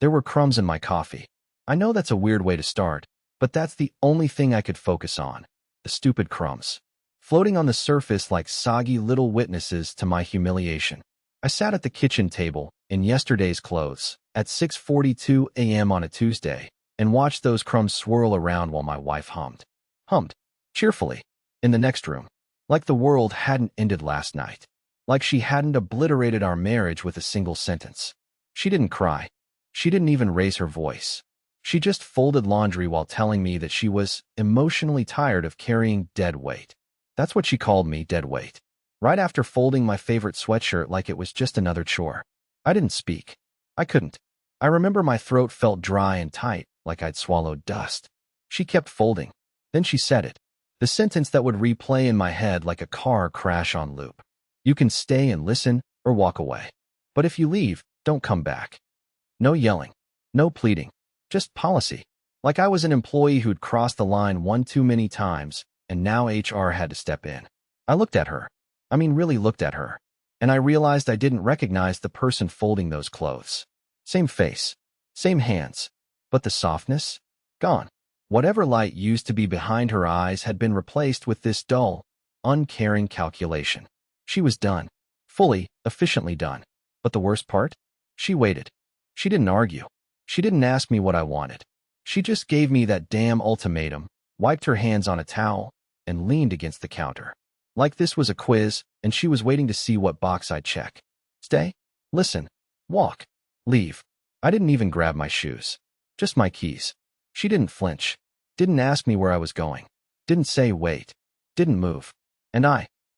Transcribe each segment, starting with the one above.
There were crumbs in my coffee. I know that's a weird way to start, but that's the only thing I could focus on. The stupid crumbs. Floating on the surface like soggy little witnesses to my humiliation. I sat at the kitchen table, in yesterday's clothes, at 6:42 a.m. on a Tuesday, and watched those crumbs swirl around while my wife hummed, cheerfully, in the next room, like the world hadn't ended last night, like she hadn't obliterated our marriage with a single sentence. She didn't cry. She didn't even raise her voice. She just folded laundry while telling me that she was emotionally tired of carrying dead weight. That's what she called me, dead weight. Right after folding my favorite sweatshirt like it was just another chore. I didn't speak. I couldn't. I remember my throat felt dry and tight, like I'd swallowed dust. She kept folding. Then she said it. The sentence that would replay in my head like a car crash on loop. You can stay and listen or walk away. But if you leave, don't come back. No yelling. No pleading. Just policy. Like I was an employee who'd crossed the line one too many times, and now HR had to step in. I looked at her. Really looked at her. And I realized I didn't recognize the person folding those clothes. Same face. Same hands. But the softness? Gone. Whatever light used to be behind her eyes had been replaced with this dull, uncaring calculation. She was done. Fully, efficiently done. But the worst part? She waited. She didn't argue. She didn't ask me what I wanted. She just gave me that damn ultimatum, wiped her hands on a towel, and leaned against the counter. Like this was a quiz, and she was waiting to see what box I'd check. Stay, listen, walk, leave. I didn't even grab my shoes. Just my keys. She didn't flinch. Didn't ask me where I was going. Didn't say wait. Didn't move. And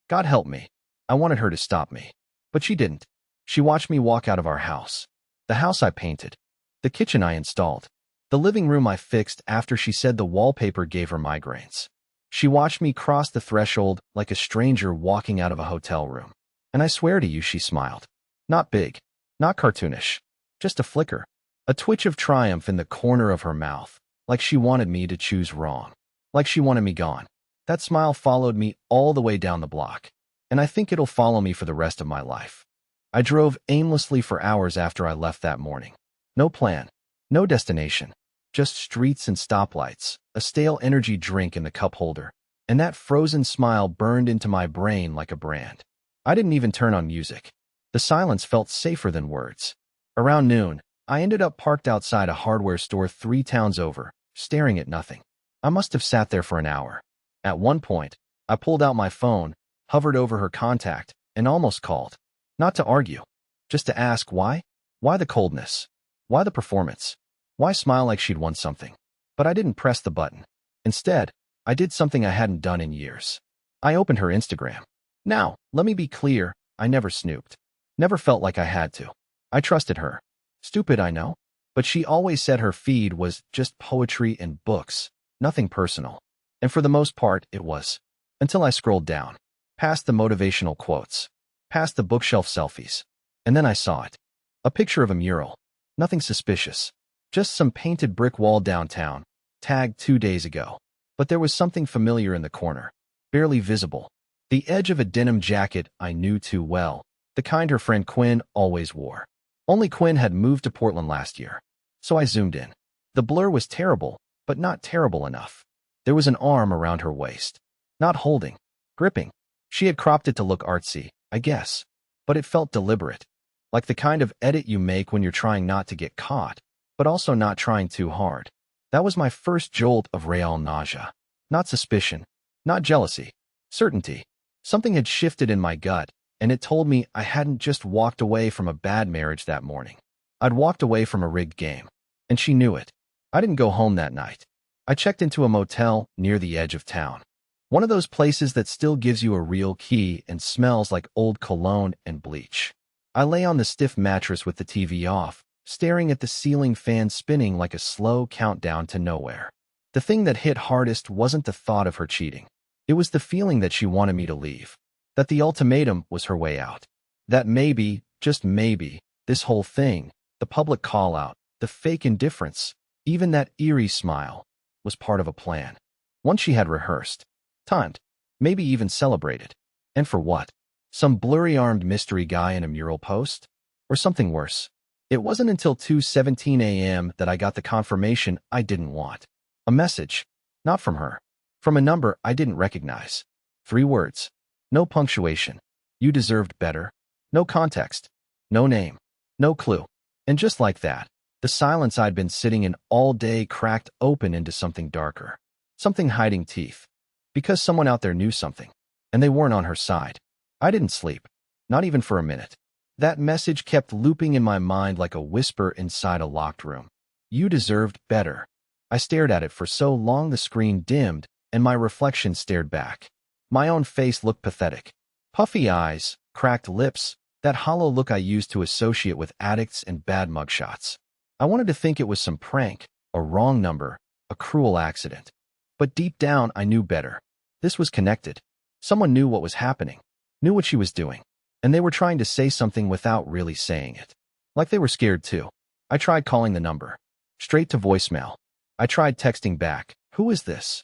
God help me, I wanted her to stop me. But she didn't. She watched me walk out of our house. The house I painted. The kitchen I installed. The living room I fixed after she said the wallpaper gave her migraines. She watched me cross the threshold like a stranger walking out of a hotel room. And I swear to you, she smiled. Not big. Not cartoonish. Just a flicker. A twitch of triumph in the corner of her mouth. Like she wanted me to choose wrong. Like she wanted me gone. That smile followed me all the way down the block. And I think it'll follow me for the rest of my life. I drove aimlessly for hours after I left that morning. No plan. No destination. Just streets and stoplights, a stale energy drink in the cup holder, and that frozen smile burned into my brain like a brand. I didn't even turn on music. The silence felt safer than words. Around noon, I ended up parked outside a hardware store 3 towns over, staring at nothing. I must have sat there for an hour. At one point, I pulled out my phone, hovered over her contact, and almost called. Not to argue, just to ask why? Why the coldness? Why the performance? Why smile like she'd won something? But I didn't press the button. Instead, I did something I hadn't done in years. I opened her Instagram. Now, let me be clear, I never snooped. Never felt like I had to. I trusted her. Stupid, I know. But she always said her feed was just poetry and books, nothing personal. And for the most part, it was. Until I scrolled down. Past the motivational quotes. Past the bookshelf selfies. And then I saw it. A picture of a mural. Nothing suspicious. Just some painted brick wall downtown, tagged 2 days ago. But there was something familiar in the corner, barely visible. The edge of a denim jacket I knew too well, the kind her friend Quinn always wore. Only Quinn had moved to Portland last year. So I zoomed in. The blur was terrible, but not terrible enough. There was an arm around her waist. Not holding, gripping. She had cropped it to look artsy, I guess. But it felt deliberate. Like the kind of edit you make when you're trying not to get caught, but also not trying too hard. That was my first jolt of real nausea. Not suspicion. Not jealousy. Certainty. Something had shifted in my gut, and it told me I hadn't just walked away from a bad marriage that morning. I'd walked away from a rigged game. And she knew it. I didn't go home that night. I checked into a motel near the edge of town. One of those places that still gives you a real key and smells like old cologne and bleach. I lay on the stiff mattress with the TV off, staring at the ceiling fan spinning like a slow countdown to nowhere. The thing that hit hardest wasn't the thought of her cheating. It was the feeling that she wanted me to leave. That the ultimatum was her way out. That maybe, just maybe, this whole thing, the public call-out, the fake indifference, even that eerie smile, was part of a plan. One she had rehearsed, timed, maybe even celebrated. And for what? Some blurry-armed mystery guy in a mural post? Or something worse? It wasn't until 2:17 a.m. that I got the confirmation I didn't want. A message. Not from her. From a number I didn't recognize. 3 words. No punctuation. You deserved better. No context. No name. No clue. And just like that, the silence I'd been sitting in all day cracked open into something darker. Something hiding teeth. Because someone out there knew something. And they weren't on her side. I didn't sleep. Not even for a minute. That message kept looping in my mind like a whisper inside a locked room. You deserved better. I stared at it for so long the screen dimmed, and my reflection stared back. My own face looked pathetic. Puffy eyes, cracked lips, that hollow look I used to associate with addicts and bad mugshots. I wanted to think it was some prank, a wrong number, a cruel accident. But deep down I knew better. This was connected. Someone knew what was happening, knew what she was doing. And they were trying to say something without really saying it. Like they were scared too. I tried calling the number. Straight to voicemail. I tried texting back, "Who is this?"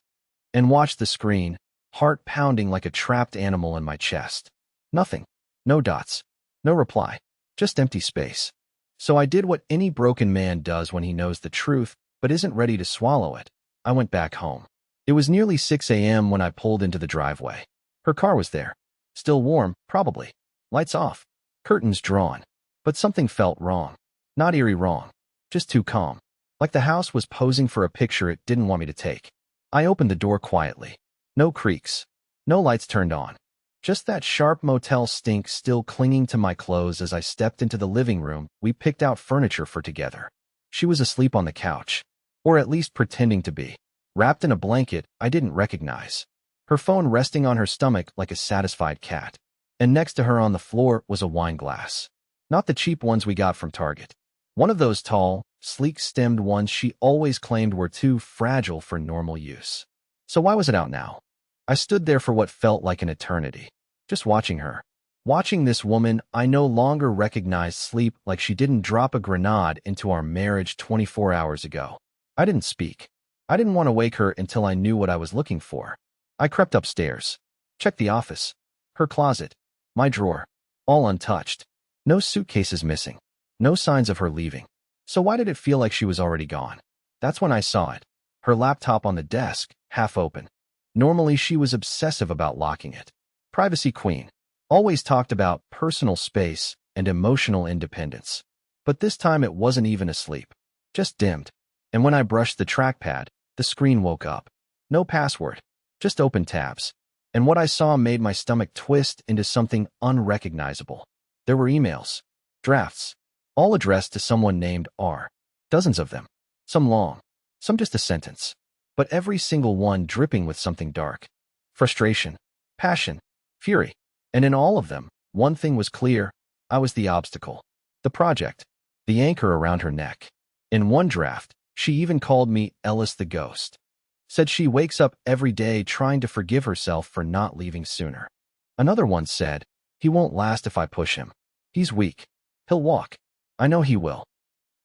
And watched the screen, heart pounding like a trapped animal in my chest. Nothing. No dots. No reply. Just empty space. So I did what any broken man does when he knows the truth, but isn't ready to swallow it. I went back home. It was nearly 6 a.m. when I pulled into the driveway. Her car was there. Still warm, probably. Lights off. Curtains drawn. But something felt wrong. Not eerie wrong. Just too calm. Like the house was posing for a picture it didn't want me to take. I opened the door quietly. No creaks. No lights turned on. Just that sharp motel stink still clinging to my clothes as I stepped into the living room we picked out furniture for together. She was asleep on the couch. Or at least pretending to be. Wrapped in a blanket I didn't recognize. Her phone resting on her stomach like a satisfied cat. And next to her on the floor was a wine glass. Not the cheap ones we got from Target. One of those tall, sleek-stemmed ones she always claimed were too fragile for normal use. So why was it out now? I stood there for what felt like an eternity. Just watching her. Watching this woman I no longer recognized sleep like she didn't drop a grenade into our marriage 24 hours ago. I didn't speak. I didn't want to wake her until I knew what I was looking for. I crept upstairs. Checked the office. Her closet. My drawer. All untouched. No suitcases missing. No signs of her leaving. So why did it feel like she was already gone? That's when I saw it. Her laptop on the desk, half open. Normally she was obsessive about locking it. Privacy queen. Always talked about personal space and emotional independence. But this time it wasn't even asleep. Just dimmed. And when I brushed the trackpad, the screen woke up. No password. Just open tabs. And what I saw made my stomach twist into something unrecognizable. There were emails. Drafts. All addressed to someone named R. Dozens of them. Some long. Some just a sentence. But every single one dripping with something dark. Frustration. Passion. Fury. And in all of them, one thing was clear. I was the obstacle. The project. The anchor around her neck. In one draft, she even called me Ellis the Ghost. Said she wakes up every day trying to forgive herself for not leaving sooner. Another one said, he won't last if I push him. He's weak. He'll walk. I know he will.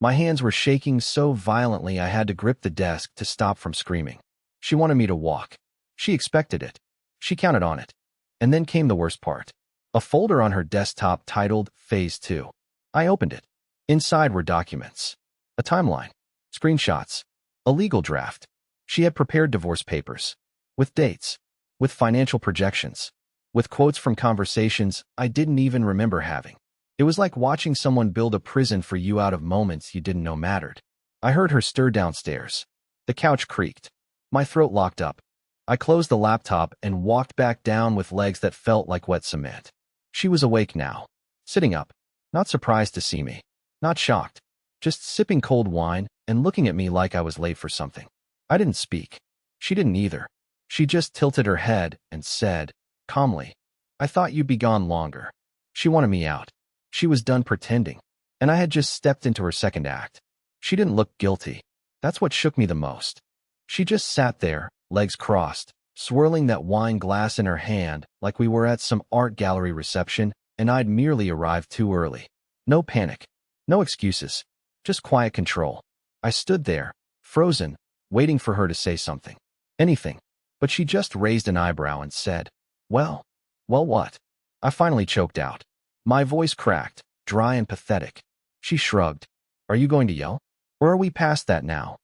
My hands were shaking so violently I had to grip the desk to stop from screaming. She wanted me to walk. She expected it. She counted on it. And then came the worst part. A folder on her desktop titled Phase 2. I opened it. Inside were documents. A timeline. Screenshots. A legal draft. She had prepared divorce papers. With dates. With financial projections. With quotes from conversations I didn't even remember having. It was like watching someone build a prison for you out of moments you didn't know mattered. I heard her stir downstairs. The couch creaked. My throat locked up. I closed the laptop and walked back down with legs that felt like wet cement. She was awake now. Sitting up. Not surprised to see me. Not shocked. Just sipping cold wine and looking at me like I was late for something. I didn't speak. She didn't either. She just tilted her head and said, calmly, I thought you'd be gone longer. She wanted me out. She was done pretending. And I had just stepped into her second act. She didn't look guilty. That's what shook me the most. She just sat there, legs crossed, swirling that wine glass in her hand like we were at some art gallery reception and I'd merely arrived too early. No panic. No excuses. Just quiet control. I stood there, frozen, waiting for her to say something. Anything. But she just raised an eyebrow and said, well what? I finally choked out. My voice cracked, dry and pathetic. She shrugged. Are you going to yell? Or are we past that now?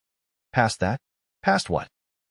Past that? Past what?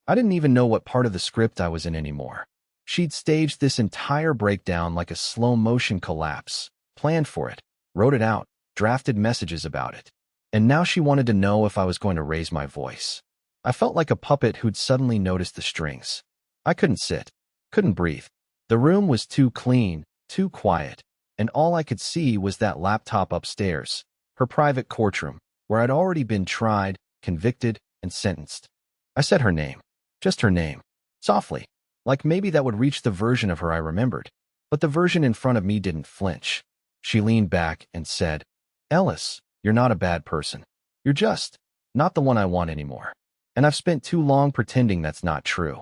I didn't even know what part of the script I was in anymore. She'd staged this entire breakdown like a slow-motion collapse, planned for it, wrote it out, drafted messages about it. And now she wanted to know if I was going to raise my voice. I felt like a puppet who'd suddenly noticed the strings. I couldn't sit, couldn't breathe. The room was too clean, too quiet, and all I could see was that laptop upstairs, her private courtroom, where I'd already been tried, convicted, and sentenced. I said her name, just her name, softly, like maybe that would reach the version of her I remembered. But the version in front of me didn't flinch. She leaned back and said, "Ellis, you're not a bad person. You're just not the one I want anymore. And I've spent too long pretending that's not true."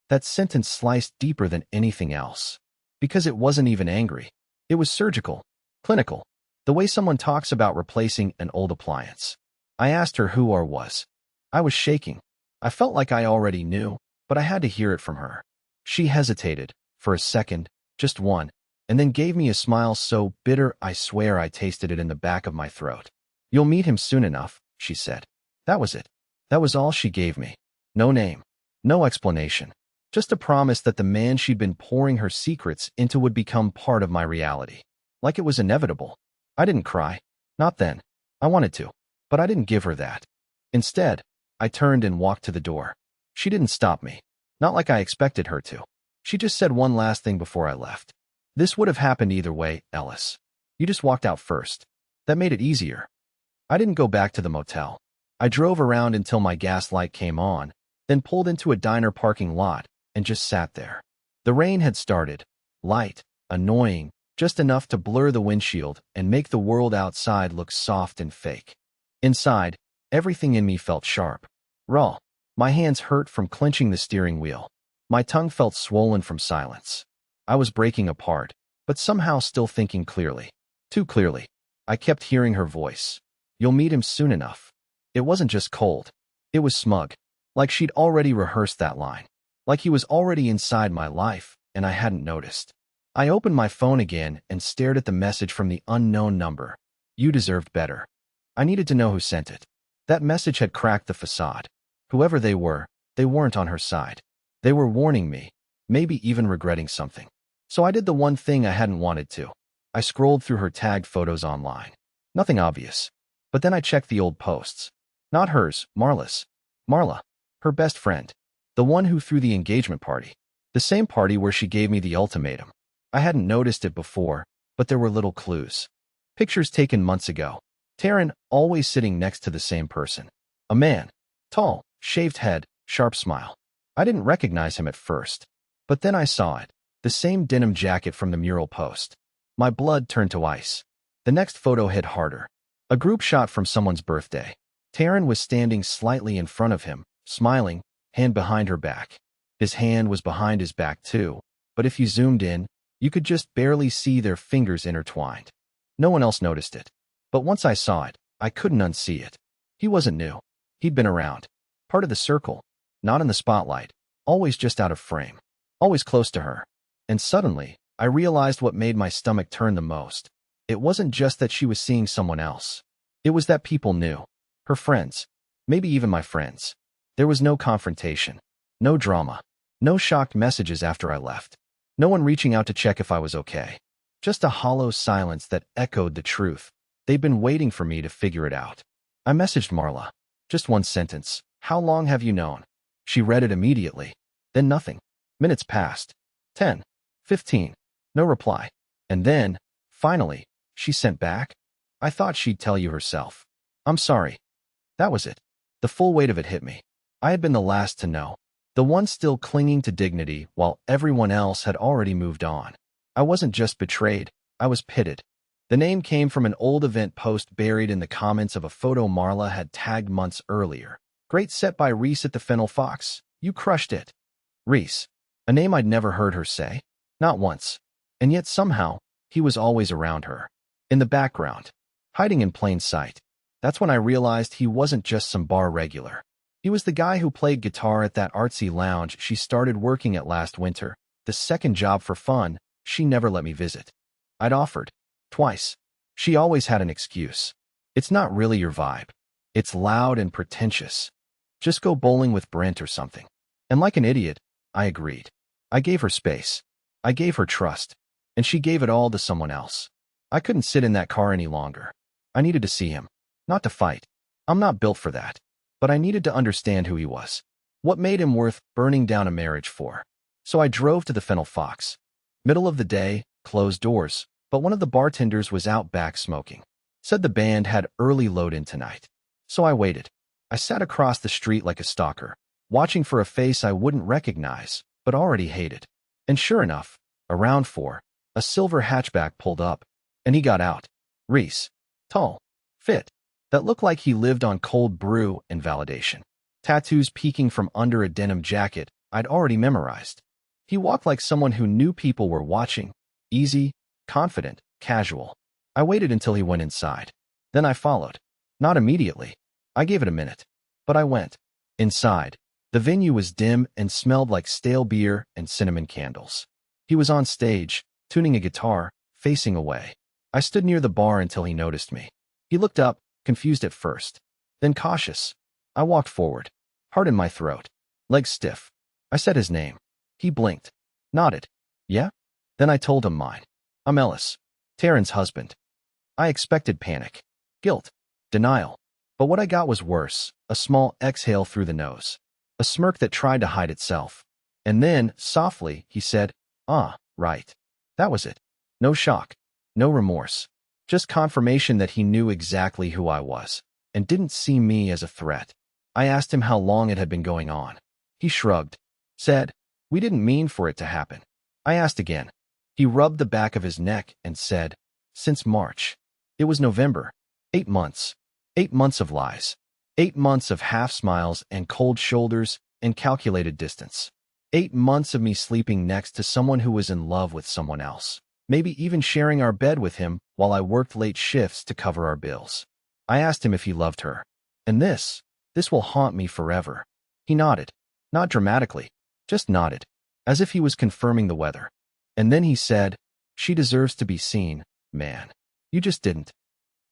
That sentence sliced deeper than anything else. Because it wasn't even angry. It was surgical, clinical, the way someone talks about replacing an old appliance. I asked her who or was. I was shaking. I felt like I already knew, but I had to hear it from her. She hesitated, for a second, just one, and then gave me a smile so bitter I swear I tasted it in the back of my throat. "You'll meet him soon enough," she said. That was it. That was all she gave me. No name, no explanation. Just a promise that the man she'd been pouring her secrets into would become part of my reality. Like it was inevitable. I didn't cry. Not then. I wanted to. But I didn't give her that. Instead, I turned and walked to the door. She didn't stop me. Not like I expected her to. She just said one last thing before I left. "This would have happened either way, Ellis. You just walked out first. That made it easier." I didn't go back to the motel. I drove around until my gas light came on, then pulled into a diner parking lot and just sat there. The rain had started. Light, annoying, just enough to blur the windshield and make the world outside look soft and fake. Inside, everything in me felt sharp, raw. My hands hurt from clenching the steering wheel. My tongue felt swollen from silence. I was breaking apart, but somehow still thinking clearly. Too clearly. I kept hearing her voice. "You'll meet him soon enough." It wasn't just cold. It was smug. Like she'd already rehearsed that line. Like he was already inside my life, and I hadn't noticed. I opened my phone again and stared at the message from the unknown number. "You deserved better." I needed to know who sent it. That message had cracked the facade. Whoever they were, they weren't on her side. They were warning me, maybe even regretting something. So I did the one thing I hadn't wanted to. I scrolled through her tagged photos online. Nothing obvious. But then I checked the old posts. Not hers, Marla's. Marla, her best friend. The one who threw the engagement party. The same party where she gave me the ultimatum. I hadn't noticed it before, but there were little clues. Pictures taken months ago. Taryn always sitting next to the same person. A man. Tall, shaved head, sharp smile. I didn't recognize him at first. But then I saw it. The same denim jacket from the mural post. My blood turned to ice. The next photo hit harder. A group shot from someone's birthday. Taryn was standing slightly in front of him, smiling, hand behind her back. His hand was behind his back too, but if you zoomed in, you could just barely see their fingers intertwined. No one else noticed it. But once I saw it, I couldn't unsee it. He wasn't new. He'd been around. Part of the circle. Not in the spotlight. Always just out of frame. Always close to her. And suddenly, I realized what made my stomach turn the most. It wasn't just that she was seeing someone else. It was that people knew. Her friends. Maybe even my friends. There was no confrontation. No drama. No shocked messages after I left. No one reaching out to check if I was okay. Just a hollow silence that echoed the truth. They'd been waiting for me to figure it out. I messaged Marla. Just one sentence. "How long have you known?" She read it immediately. Then nothing. Minutes passed. 10. 15. No reply. And then, finally, she sent back. "I thought she'd tell you herself. I'm sorry." That was it. The full weight of it hit me. I had been the last to know. The one still clinging to dignity while everyone else had already moved on. I wasn't just betrayed. I was pitted. The name came from an old event post buried in the comments of a photo Marla had tagged months earlier. "Great set by Reese at the Fennel Fox. You crushed it." Reese. A name I'd never heard her say. Not once. And yet somehow, he was always around her. In the background. Hiding in plain sight. That's when I realized he wasn't just some bar regular. He was the guy who played guitar at that artsy lounge she started working at last winter, the second job for fun she never let me visit. I'd offered. Twice. She always had an excuse. It's not really your vibe. It's loud and pretentious. Just go bowling with Brent or something. And like an idiot, I agreed. I gave her space. I gave her trust. And she gave it all to someone else. I couldn't sit in that car any longer. I needed to see him. Not to fight. I'm not built for that. But I needed to understand who he was. What made him worth burning down a marriage for? So I drove to the Fennel Fox. Middle of the day, closed doors, but one of the bartenders was out back smoking. Said the band had early load-in tonight. So I waited. I sat across the street like a stalker, watching for a face I wouldn't recognize, but already hated. And sure enough, around 4, a silver hatchback pulled up, and he got out. Reese. Tall. Fit. That looked like he lived on cold brew and validation. Tattoos peeking from under a denim jacket I'd already memorized. He walked like someone who knew people were watching. Easy, confident, casual. I waited until he went inside. Then I followed. Not immediately. I gave it a minute. But I went. Inside. The venue was dim and smelled like stale beer and cinnamon candles. He was on stage, tuning a guitar, facing away. I stood near the bar until he noticed me. He looked up, confused at first, then cautious. I walked forward, heart in my throat, legs stiff. I said his name. He blinked, nodded. Yeah? Then I told him mine. I'm Ellis, Taryn's husband. I expected panic, guilt, denial. But what I got was worse, a small exhale through the nose, a smirk that tried to hide itself. And then, softly, he said, "Ah, right." That was it. No shock, no remorse, just confirmation that he knew exactly who I was and didn't see me as a threat. I asked him how long it had been going on. He shrugged, said, "We didn't mean for it to happen." I asked again. He rubbed the back of his neck and said, "Since March." It was November. 8 months. 8 months of lies. 8 months of half smiles and cold shoulders and calculated distance. 8 months of me sleeping next to someone who was in love with someone else. Maybe even sharing our bed with him while I worked late shifts to cover our bills. I asked him if he loved her. And this will haunt me forever. He nodded. Not dramatically. Just nodded. As if he was confirming the weather. And then he said, "She deserves to be seen, man. You just didn't."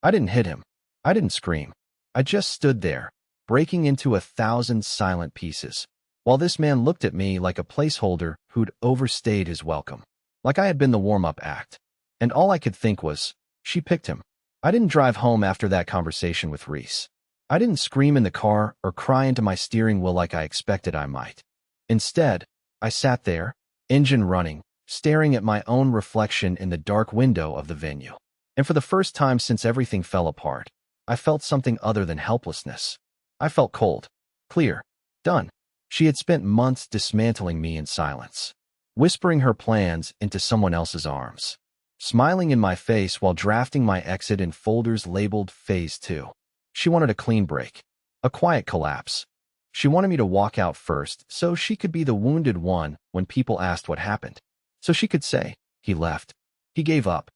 I didn't hit him. I didn't scream. I just stood there, breaking into 1,000 silent pieces, while this man looked at me like a placeholder who'd overstayed his welcome. Like I had been the warm-up act. And all I could think was, she picked him. I didn't drive home after that conversation with Reese. I didn't scream in the car or cry into my steering wheel like I expected I might. Instead, I sat there, engine running, staring at my own reflection in the dark window of the venue. And for the first time since everything fell apart, I felt something other than helplessness. I felt cold, clear, done. She had spent months dismantling me in silence, whispering her plans into someone else's arms, smiling in my face while drafting my exit in folders labeled Phase 2. She wanted a clean break, a quiet collapse. She wanted me to walk out first so she could be the wounded one when people asked what happened. So she could say, "He left. He gave up."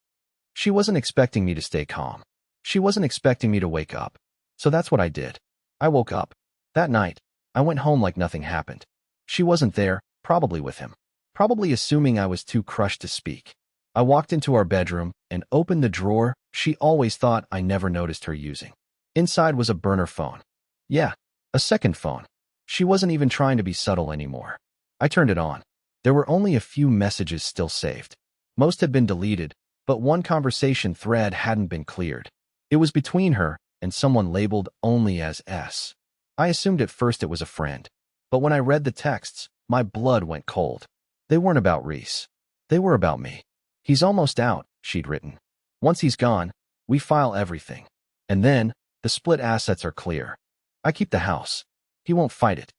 She wasn't expecting me to stay calm. She wasn't expecting me to wake up. So that's what I did. I woke up. That night, I went home like nothing happened. She wasn't there, probably with him. Probably assuming I was too crushed to speak. I walked into our bedroom and opened the drawer she always thought I never noticed her using. Inside was a burner phone. Yeah, a second phone. She wasn't even trying to be subtle anymore. I turned it on. There were only a few messages still saved. Most had been deleted, but one conversation thread hadn't been cleared. It was between her and someone labeled only as S. I assumed at first it was a friend, but when I read the texts, my blood went cold. They weren't about Reese. They were about me. "He's almost out," she'd written. "Once he's gone, we file everything. And then, the split assets are clear. I keep the house. He won't fight it."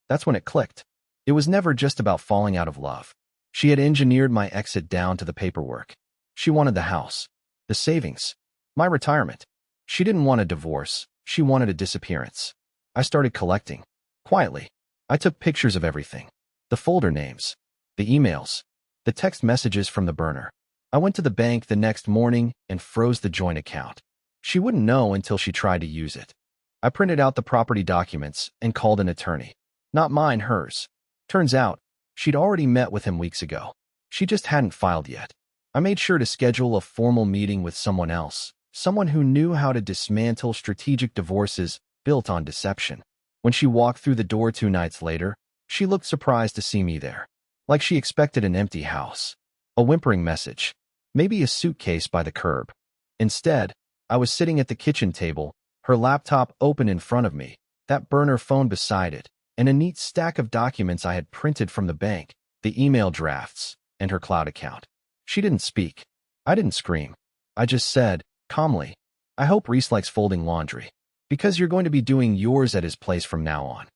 That's when it clicked. It was never just about falling out of love. She had engineered my exit down to the paperwork. She wanted the house, the savings, my retirement. She didn't want a divorce. She wanted a disappearance. I started collecting. Quietly. I took pictures of everything. The folder names. The emails. The text messages from the burner. I went to the bank the next morning and froze the joint account. She wouldn't know until she tried to use it. I printed out the property documents and called an attorney. Not mine, hers. Turns out, she'd already met with him weeks ago. She just hadn't filed yet. I made sure to schedule a formal meeting with someone else, Someone who knew how to dismantle strategic divorces built on deception. When she walked through the door 2 nights later, she looked surprised to see me there. Like she expected an empty house. A whimpering message. Maybe a suitcase by the curb. Instead, I was sitting at the kitchen table, her laptop open in front of me, that burner phone beside it, and a neat stack of documents I had printed from the bank, the email drafts, and her cloud account. She didn't speak. I didn't scream. I just said, calmly, I hope Reese likes folding laundry, because you're going to be doing yours at his place from now on.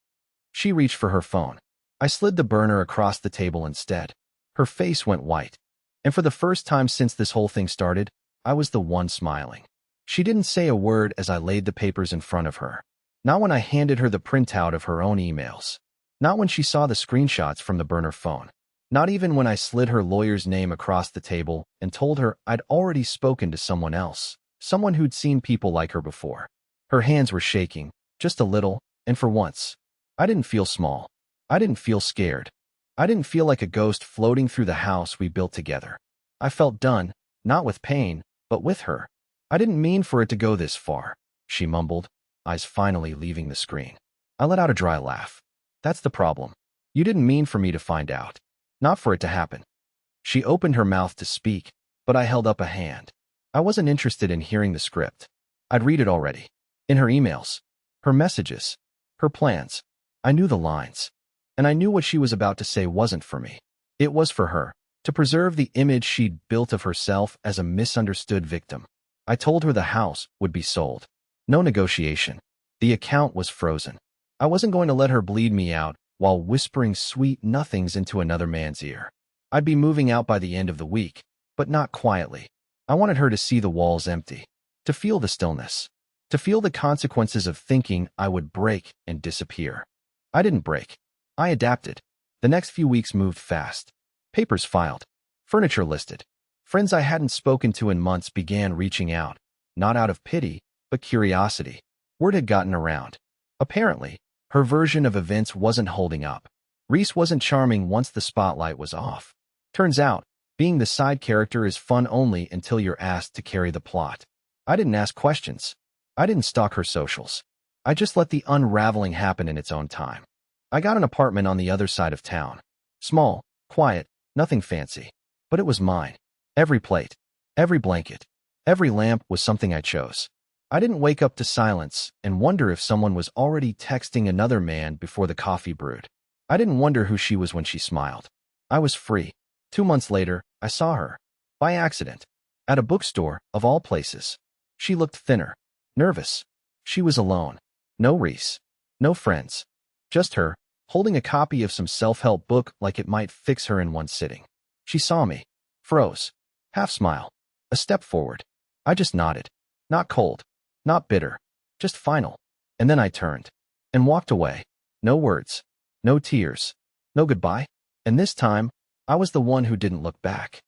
She reached for her phone. I slid the burner across the table instead. Her face went white. And for the first time since this whole thing started, I was the one smiling. She didn't say a word as I laid the papers in front of her. Not when I handed her the printout of her own emails. Not when she saw the screenshots from the burner phone. Not even when I slid her lawyer's name across the table and told her I'd already spoken to someone else, someone who'd seen people like her before. Her hands were shaking, just a little, and for once, I didn't feel small. I didn't feel scared. I didn't feel like a ghost floating through the house we built together. I felt done, not with pain, but with her. I didn't mean for it to go this far, she mumbled, eyes finally leaving the screen. I let out a dry laugh. That's the problem. You didn't mean for me to find out. Not for it to happen. She opened her mouth to speak, but I held up a hand. I wasn't interested in hearing the script. I'd read it already. In her emails, her messages, her plans. I knew the lines. And I knew what she was about to say wasn't for me. It was for her, to preserve the image she'd built of herself as a misunderstood victim. I told her the house would be sold. No negotiation. The account was frozen. I wasn't going to let her bleed me out while whispering sweet nothings into another man's ear. I'd be moving out by the end of the week, but not quietly. I wanted her to see the walls empty, to feel the stillness, to feel the consequences of thinking I would break and disappear. I didn't break. I adapted. The next few weeks moved fast. Papers filed. Furniture listed. Friends I hadn't spoken to in months began reaching out, not out of pity, but curiosity. Word had gotten around. Apparently, her version of events wasn't holding up. Reese wasn't charming once the spotlight was off. Turns out, being the side character is fun only until you're asked to carry the plot. I didn't ask questions. I didn't stalk her socials. I just let the unraveling happen in its own time. I got an apartment on the other side of town. Small, quiet, nothing fancy. But it was mine. Every plate, every blanket, every lamp was something I chose. I didn't wake up to silence and wonder if someone was already texting another man before the coffee brewed. I didn't wonder who she was when she smiled. I was free. 2 months later, I saw her. By accident. At a bookstore, of all places. She looked thinner. Nervous. She was alone. No Reese. No friends. Just her, holding a copy of some self-help book like it might fix her in one sitting. She saw me. Froze. Half smile. A step forward. I just nodded. Not cold. Not bitter. Just final. And then I turned. And walked away. No words. No tears. No goodbye. And this time, I was the one who didn't look back.